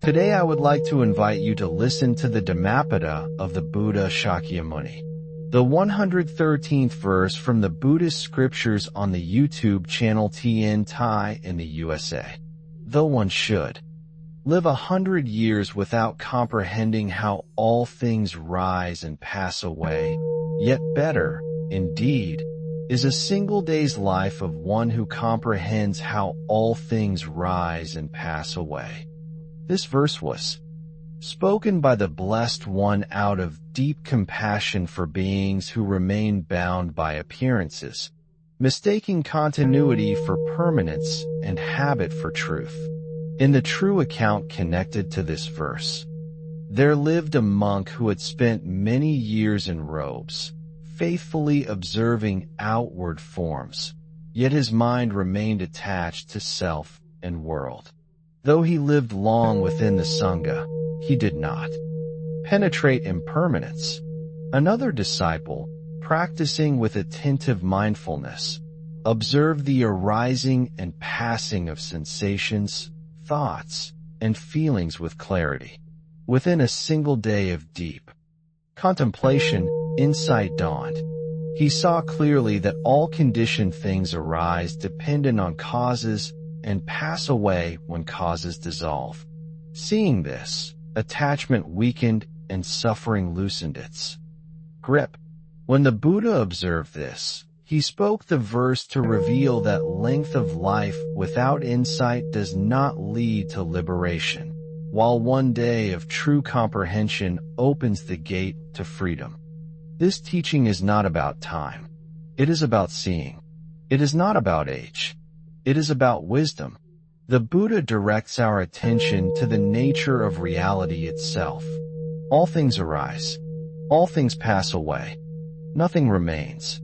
Today I would like to invite you to listen to the Dhammapada of the Buddha Shakyamuni, the 113th verse from the Buddhist scriptures on the YouTube channel Thien Thai in the USA. Though one should live 100 years without comprehending how all things rise and pass away, yet better, indeed, is a single day's life of one who comprehends how all things rise and pass away. This verse was spoken by the Blessed One out of deep compassion for beings who remain bound by appearances, mistaking continuity for permanence and habit for truth. In the true account connected to this verse, there lived a monk who had spent many years in robes, faithfully observing outward forms, yet his mind remained attached to self and world. Though he lived long within the Sangha, he did not penetrate impermanence. Another disciple, practicing with attentive mindfulness, observed the arising and passing of sensations, thoughts, and feelings with clarity. Within a single day of deep contemplation, insight dawned. He saw clearly that all conditioned things arise dependent on causes and pass away when causes dissolve. Seeing this, attachment weakened and suffering loosened its grip. When the Buddha observed this, he spoke the verse to reveal that length of life without insight does not lead to liberation, while one day of true comprehension opens the gate to freedom. This teaching is not about time. It is about seeing. It is not about age. It is about wisdom. The Buddha directs our attention to the nature of reality itself. All things arise. All things pass away. Nothing remains.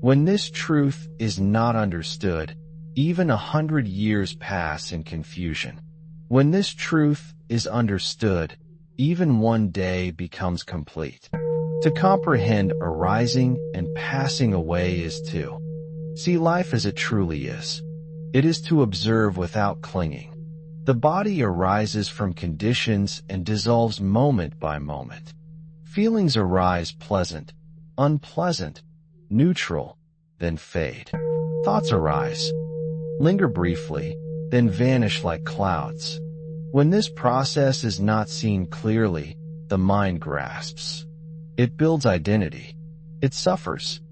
When this truth is not understood, even 100 years pass in confusion. When this truth is understood, even one day becomes complete. To comprehend arising and passing away is to see life as it truly is. It is to observe without clinging. The body arises from conditions and dissolves moment by moment. Feelings arise pleasant, unpleasant, neutral, then fade. Thoughts arise, linger briefly, then vanish like clouds. When this process is not seen clearly, the mind grasps. It builds identity. It suffers.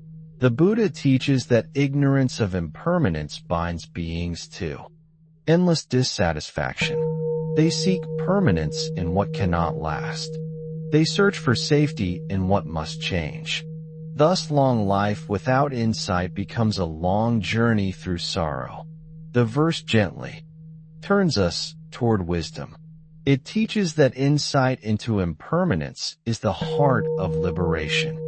The Buddha teaches that ignorance of impermanence binds beings to endless dissatisfaction. They seek permanence in what cannot last. They search for safety in what must change. Thus long life without insight becomes a long journey through sorrow. The verse gently turns us toward wisdom. It teaches that insight into impermanence is the heart of liberation.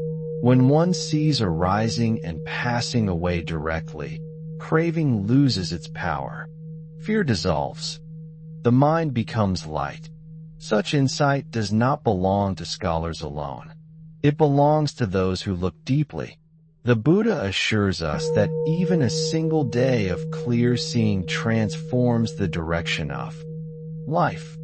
When one sees arising and passing away directly, craving loses its power. Fear dissolves. The mind becomes light. Such insight does not belong to scholars alone. It belongs to those who look deeply. The Buddha assures us that even a single day of clear seeing transforms the direction of life.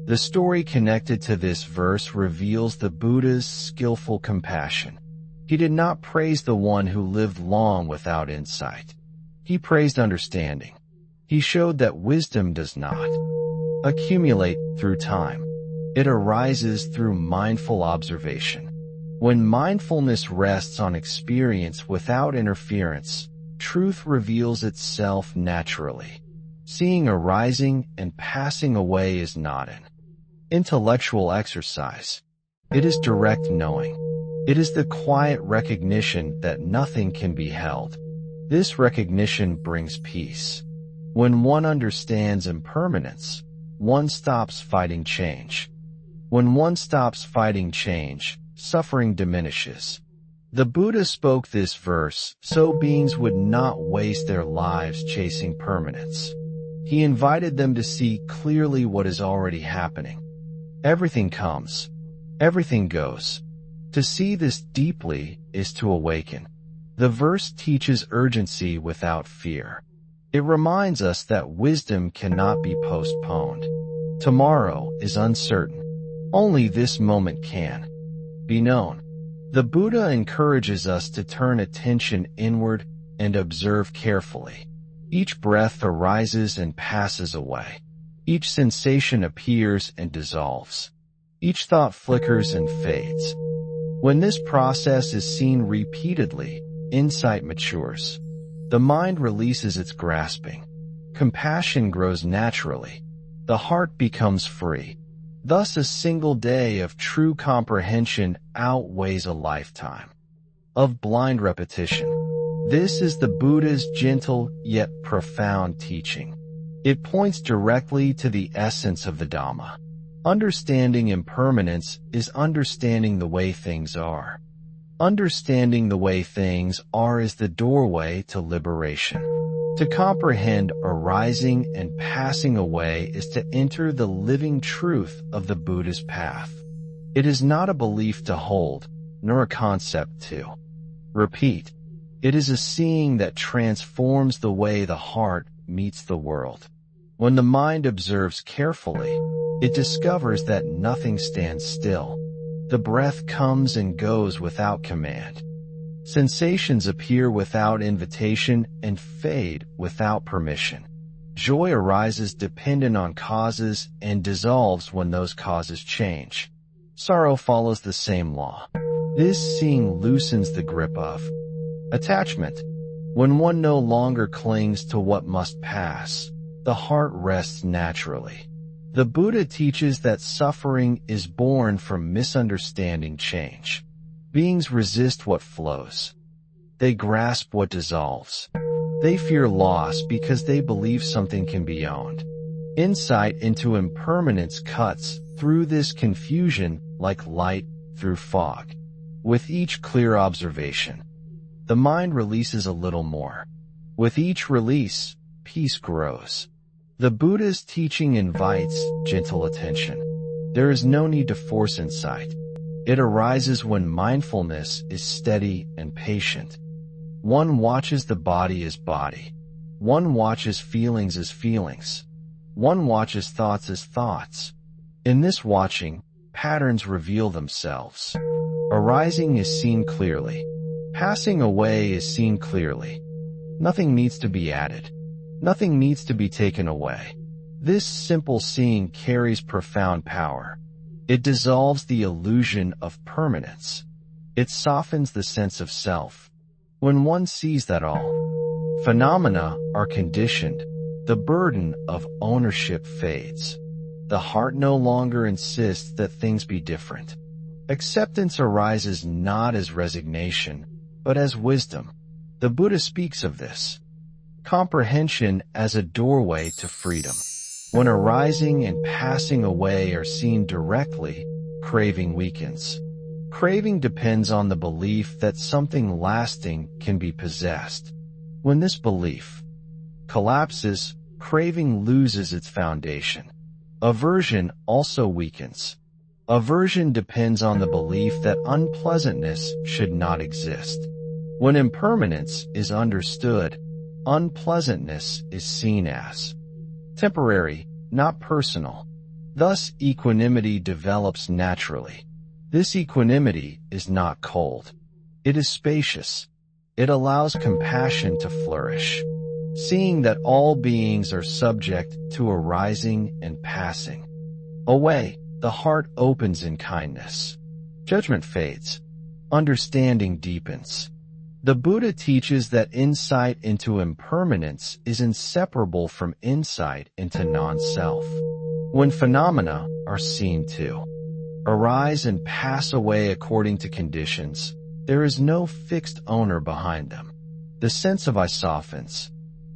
The story connected to this verse reveals the Buddha's skillful compassion. He did not praise the one who lived long without insight. He praised understanding. He showed that wisdom does not accumulate through time. It arises through mindful observation. When mindfulness rests on experience without interference, truth reveals itself naturally. Seeing arising and passing away is not an intellectual exercise. It is direct knowing. It is the quiet recognition that nothing can be held. This recognition brings peace. When one understands impermanence, one stops fighting change. When one stops fighting change, suffering diminishes. The Buddha spoke this verse so beings would not waste their lives chasing permanence. He invited them to see clearly what is already happening. Everything comes. Everything goes. To see this deeply is to awaken. The verse teaches urgency without fear. It reminds us that wisdom cannot be postponed. Tomorrow is uncertain. Only this moment can be known. The Buddha encourages us to turn attention inward and observe carefully. Each breath arises and passes away. Each sensation appears and dissolves. Each thought flickers and fades. When this process is seen repeatedly, insight matures. The mind releases its grasping. Compassion grows naturally. The heart becomes free. Thus, a single day of true comprehension outweighs a lifetime of blind repetition. This is the Buddha's gentle yet profound teaching. It points directly to the essence of the Dhamma. Understanding impermanence is understanding the way things are. Understanding the way things are is the doorway to liberation. To comprehend arising and passing away is to enter the living truth of the Buddha's path. It is not a belief to hold, nor a concept to repeat. It is a seeing that transforms the way the heart meets the world. When the mind observes carefully, it discovers that nothing stands still. The breath comes and goes without command. Sensations appear without invitation and fade without permission. Joy arises dependent on causes and dissolves when those causes change. Sorrow follows the same law. This seeing loosens the grip of attachment. When one no longer clings to what must pass, the heart rests naturally. The Buddha teaches that suffering is born from misunderstanding change. Beings resist what flows. They grasp what dissolves. They fear loss because they believe something can be owned. Insight into impermanence cuts through this confusion like light through fog. With each clear observation, the mind releases a little more. With each release, peace grows. The Buddha's teaching invites gentle attention. There is no need to force insight. It arises when mindfulness is steady and patient. One watches the body as body. One watches feelings as feelings. One watches thoughts as thoughts. In this watching, patterns reveal themselves. Arising is seen clearly. Passing away is seen clearly. Nothing needs to be added. Nothing needs to be taken away. This simple seeing carries profound power. It dissolves the illusion of permanence. It softens the sense of self. When one sees that all phenomena are conditioned, the burden of ownership fades. The heart no longer insists that things be different. Acceptance arises not as resignation, but as wisdom. The Buddha speaks of this comprehension as a doorway to freedom. When arising and passing away are seen directly, craving weakens. Craving depends on the belief that something lasting can be possessed. When this belief collapses, craving loses its foundation. Aversion also weakens. Aversion depends on the belief that unpleasantness should not exist. When impermanence is understood, unpleasantness is seen as temporary, not personal. Thus, equanimity develops naturally. This equanimity is not cold. It is spacious. It allows compassion to flourish. Seeing that all beings are subject to arising and passing away, the heart opens in kindness. Judgment fades. Understanding deepens. The Buddha teaches that insight into impermanence is inseparable from insight into non-self. When phenomena are seen to arise and pass away according to conditions, there is no fixed owner behind them. The sense of I softens.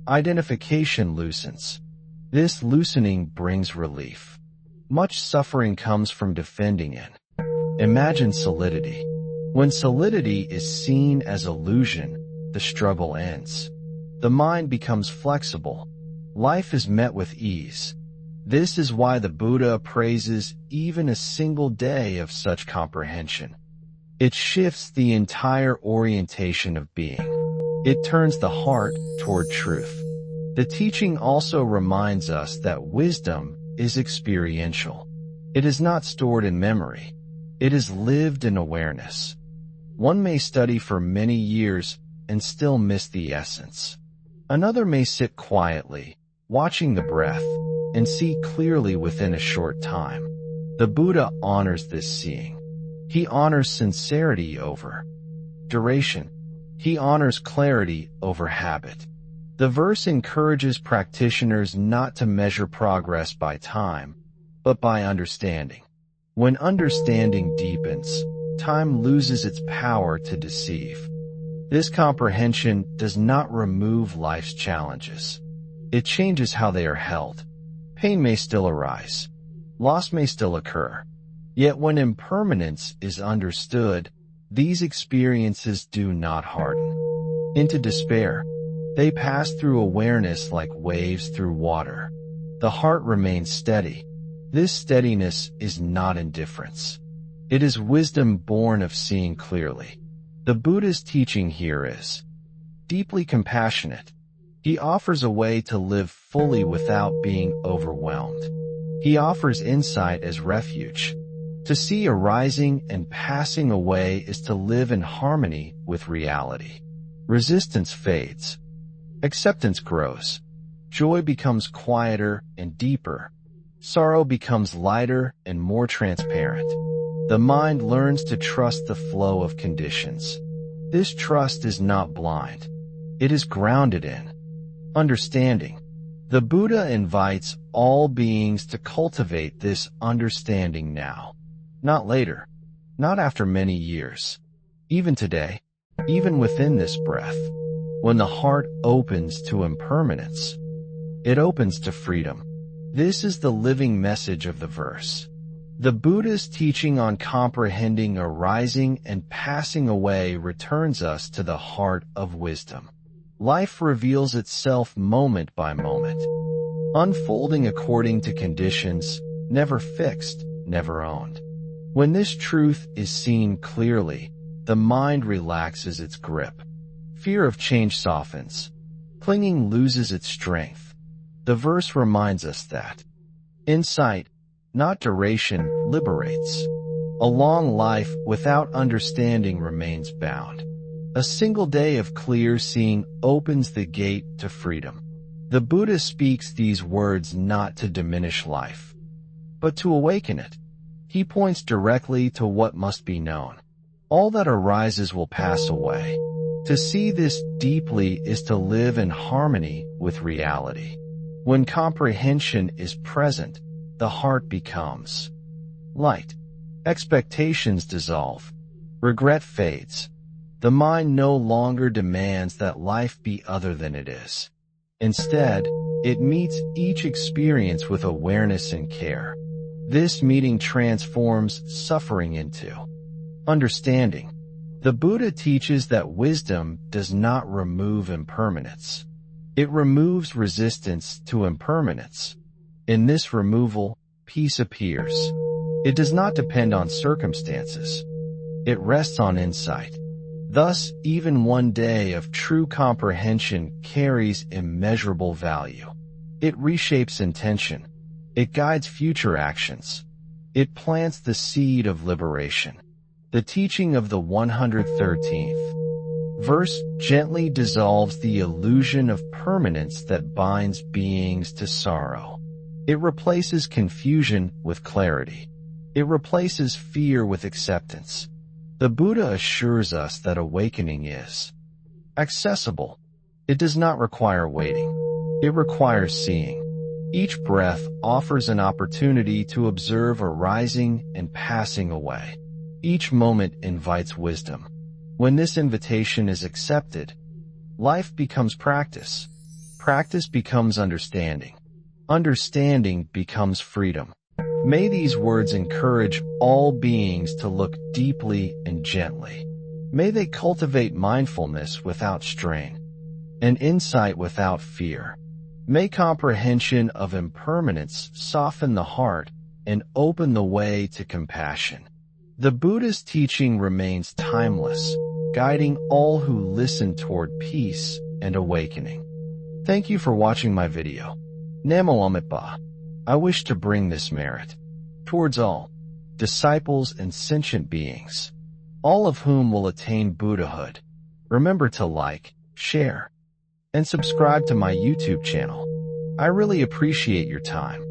Identification loosens. This loosening brings relief. Much suffering comes from defending it. Imagine solidity. When solidity is seen as illusion, the struggle ends. The mind becomes flexible. Life is met with ease. This is why the Buddha praises even a single day of such comprehension. It shifts the entire orientation of being. It turns the heart toward truth. The teaching also reminds us that wisdom is experiential. It is not stored in memory. It is lived in awareness. One may study for many years and still miss the essence. Another may sit quietly, watching the breath, and see clearly within a short time. The Buddha honors this seeing. He honors sincerity over duration. He honors clarity over habit. The verse encourages practitioners not to measure progress by time, but by understanding. When understanding deepens, time loses its power to deceive. This comprehension does not remove life's challenges. It changes how they are held. Pain may still arise. Loss may still occur. Yet when impermanence is understood, these experiences do not harden into despair. They pass through awareness like waves through water. The heart remains steady. This steadiness is not indifference. It is wisdom born of seeing clearly. The Buddha's teaching here is deeply compassionate. He offers a way to live fully without being overwhelmed. He offers insight as refuge. To see arising and passing away is to live in harmony with reality. Resistance fades. Acceptance grows. Joy becomes quieter and deeper. Sorrow becomes lighter and more transparent. The mind learns to trust the flow of conditions. This trust is not blind. It is grounded in understanding. The Buddha invites all beings to cultivate this understanding now. Not later. Not after many years. Even today. Even within this breath. When the heart opens to impermanence, it opens to freedom. This is the living message of the verse. The Buddha's teaching on comprehending arising and passing away returns us to the heart of wisdom. Life reveals itself moment by moment, unfolding according to conditions, never fixed, never owned. When this truth is seen clearly, the mind relaxes its grip. Fear of change softens. Clinging loses its strength. The verse reminds us that insight, not duration, liberates. A long life without understanding remains bound. A single day of clear seeing opens the gate to freedom. The Buddha speaks these words not to diminish life, but to awaken it. He points directly to what must be known. All that arises will pass away. To see this deeply is to live in harmony with reality. When comprehension is present, the heart becomes light. Expectations dissolve. Regret fades. The mind no longer demands that life be other than it is. Instead, it meets each experience with awareness and care. This meeting transforms suffering into understanding. The Buddha teaches that wisdom does not remove impermanence. It removes resistance to impermanence. In this removal, peace appears. It does not depend on circumstances. It rests on insight. Thus, even one day of true comprehension carries immeasurable value. It reshapes intention. It guides future actions. It plants the seed of liberation. The teaching of the 113th verse gently dissolves the illusion of permanence that binds beings to sorrow. It replaces confusion with clarity. It replaces fear with acceptance. The Buddha assures us that awakening is accessible. It does not require waiting. It requires seeing. Each breath offers an opportunity to observe arising and passing away. Each moment invites wisdom. When this invitation is accepted, life becomes practice. Practice becomes understanding. Understanding becomes freedom. May these words encourage all beings to look deeply and gently. May they cultivate mindfulness without strain, and insight without fear. May comprehension of impermanence soften the heart and open the way to compassion. The Buddha's teaching remains timeless, guiding all who listen toward peace and awakening. Thank you for watching my video. Namo Amit Ba. I wish to bring this merit towards all disciples and sentient beings, all of whom will attain Buddhahood. Remember to like, share, and subscribe to my YouTube channel. I really appreciate your time.